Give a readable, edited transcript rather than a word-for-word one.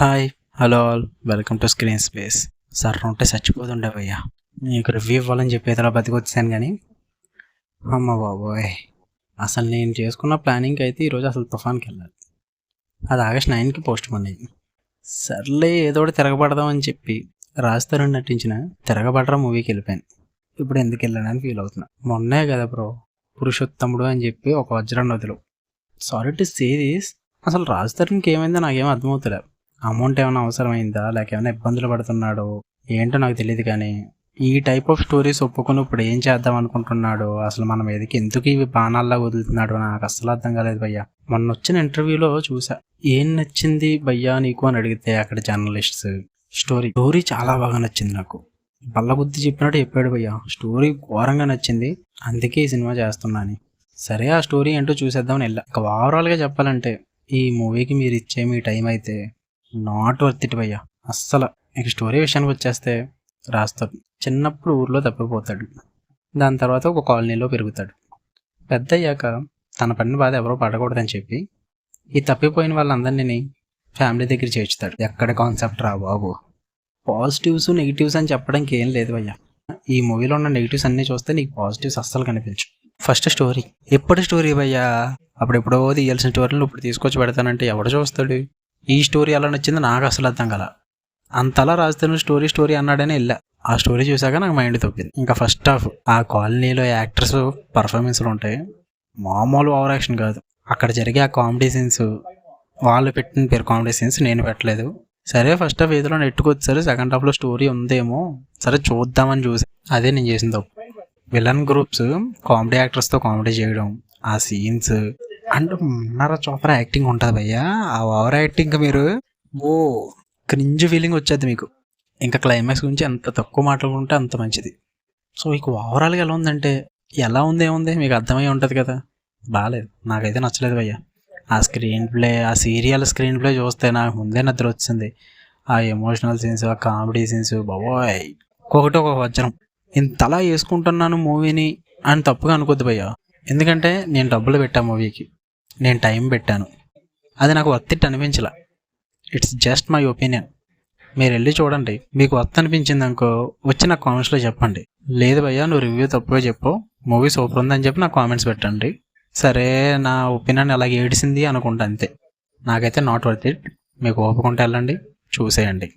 Hi, hello all, welcome to screen space. Sir ఉంటే చచ్చిపోతుండే భయ్యా. నీకు రివ్యూ ఇవ్వాలని చెప్పి ఇతర బతికొచ్చాను కానీ అమ్మ బాబోయ్, అసలు నేను చేసుకున్న ప్లానింగ్కి అయితే ఈరోజు అసలు తుఫాన్కి వెళ్ళాలి. అది ఆగస్ట్ 9కి పోస్ట్ పోన్ అయింది. సర్లే ఏదో ఒకటి తిరగబడదామని చెప్పి రాజుతో నటించిన తిరగబడరా మూవీకి వెళ్ళిపోయాను. ఇప్పుడు ఎందుకు వెళ్ళానని ఫీల్ అవుతున్నా. మొన్నే కదా బ్రో పురుషోత్తముడు అని చెప్పి ఒక వజ్రం నదులు. సారీ టు సే దిస్, అసలు రాజుతరుణ్కి ఏమైందో నాకేం అర్థమవుతలేదు. అమౌంట్ ఏమైనా అవసరమైందా, లేక ఏమైనా ఇబ్బందులు పడుతున్నాడు ఏంటో నాకు తెలియదు. కానీ ఈ టైప్ ఆఫ్ స్టోరీస్ ఒప్పుకొని ఇప్పుడు ఏం చేద్దాం అనుకుంటున్నాడు, అసలు మన మీదకి ఎందుకు ఇవి బాణాల్లా వదులుతున్నాడు నాకు అస్సలు అర్థం కాలేదు భయ్యా. మొన్న వచ్చిన ఇంటర్వ్యూలో చూసా, ఏం నచ్చింది భయ్యా నీకు అని అడిగితే అక్కడ జర్నలిస్ట్స్ స్టోరీ చాలా బాగా నచ్చింది నాకు. బల్లబుద్ధి చెప్పినట్టు చెప్పాడు భయ్యా. స్టోరీ ఘోరంగా నచ్చింది, అందుకే ఈ సినిమా చేస్తున్నాను. సరే ఆ స్టోరీ ఏంటో చూసేద్దామని వెళ్ళా. ఇక ఓవరాల్గా చెప్పాలంటే ఈ మూవీకి మీరు ఇచ్చే మీ టైం అయితే నాట్ వర్త్ ఇట్ భయ్యా అస్సలు. ఇక స్టోరీ విషయానికి వచ్చేస్తే, రాస్తాడు చిన్నప్పుడు ఊర్లో తప్పిపోతాడు. దాని తర్వాత ఒక కాలనీలో పెరుగుతాడు. పెద్ద అయ్యాక తన పడిన బాధ ఎవరో పడకూడదని చెప్పి ఈ తప్పిపోయిన వాళ్ళందరినీ ఫ్యామిలీ దగ్గర చేర్చుతాడు. ఎక్కడ కాన్సెప్ట్ రా బాబు, పాజిటివ్స్ నెగిటివ్స్ అని చెప్పడానికి ఏం లేదు భయ్యా. ఈ మూవీలో ఉన్న నెగిటివ్స్ అన్నీ చూస్తే నీకు పాజిటివ్స్ అస్సలు కనిపించు. ఫస్ట్ స్టోరీ ఎప్పటి స్టోరీ భయ్యా, అప్పుడెప్పుడో తీయాల్సిన స్టోరీలు ఇప్పుడు తీసుకొచ్చి పెడతానంటే ఎవడు చూస్తాడు. ఈ స్టోరీ ఎలా నచ్చిందో నాకు అసలు అర్థం కల. అంతలా రాజుతాను స్టోరీ అన్నాడని వెళ్ళా. ఆ స్టోరీ చూసాక నాకు మైండ్ తప్పింది. ఇంకా ఫస్ట్ హాఫ్ ఆ కాలనీలో యాక్టర్స్ పర్ఫార్మెన్స్లు ఉంటాయి, మామూలు ఓవర్ యాక్షన్ కాదు. అక్కడ జరిగే ఆ కామెడీ సీన్స్, వాళ్ళు పెట్టిన పేరు కామెడీ సీన్స్, నేను పెట్టలేదు. సరే ఫస్ట్ హాఫ్ ఏదో నెట్టుకొచ్చారు, సెకండ్ హాఫ్లో స్టోరీ ఉందేమో సరే చూద్దామని చూసి అదే నేను చేసిన తప్పు. విలన్ గ్రూప్స్ కామెడీ యాక్టర్స్తో కామెడీ చేయడం, ఆ సీన్స్ అండ్ మన్నారా చోపరా యాక్టింగ్ ఉంటుంది భయ్యా. ఆ ఓవర్ యాక్టింగ్ మీరు క్రింజ్ ఫీలింగ్ వచ్చేది మీకు. ఇంకా క్లైమాక్స్ గురించి ఎంత తక్కువ మాట్లాడుకుంటే అంత మంచిది. సో మీకు ఓవరాల్గా ఎలా ఉందంటే, ఎలా ఉంది ఏముంది మీకు అర్థమై ఉంటుంది కదా. బాగాలేదు, నాకైతే నచ్చలేదు భయ్యా. ఆ స్క్రీన్ ప్లే, ఆ సీరియల్ స్క్రీన్ ప్లే చూస్తే నాకు ముందే నిద్ర వచ్చింది. ఆ ఎమోషనల్ సీన్స్, ఆ కామెడీ సీన్స్ బాబోయ్ ఒక్కొక్కటి ఒక వజ్రం. ఇంతలా వేసుకుంటున్నాను మూవీని అని తప్పుగా అనుకోద్దు భయ్యా. ఎందుకంటే నేను డబ్బులు పెట్టాను మూవీకి, నేను టైం పెట్టాను, అది నాకు వర్త్ ఇట్ అనిపించలా. It's just my opinion. మీరు వెళ్ళి చూడండి, మీకు వర్త్ అనిపించింది అనుకో వచ్చి నాకు కామెంట్స్లో చెప్పండి. లేదు భయ్యా నువ్వు రివ్యూ తప్పుగా చెప్పు, మూవీ సూపర్ ఉందని చెప్పి నాకు కామెంట్స్ పెట్టండి. సరే నా ఒపీనియన్ అలాగే ఏడిసింది అనుకుంటా, అంతే. నాకైతే నాట్ వర్త్ ఇట్. మీకు ఓపుకుంటే వెళ్ళండి, చూసేయండి.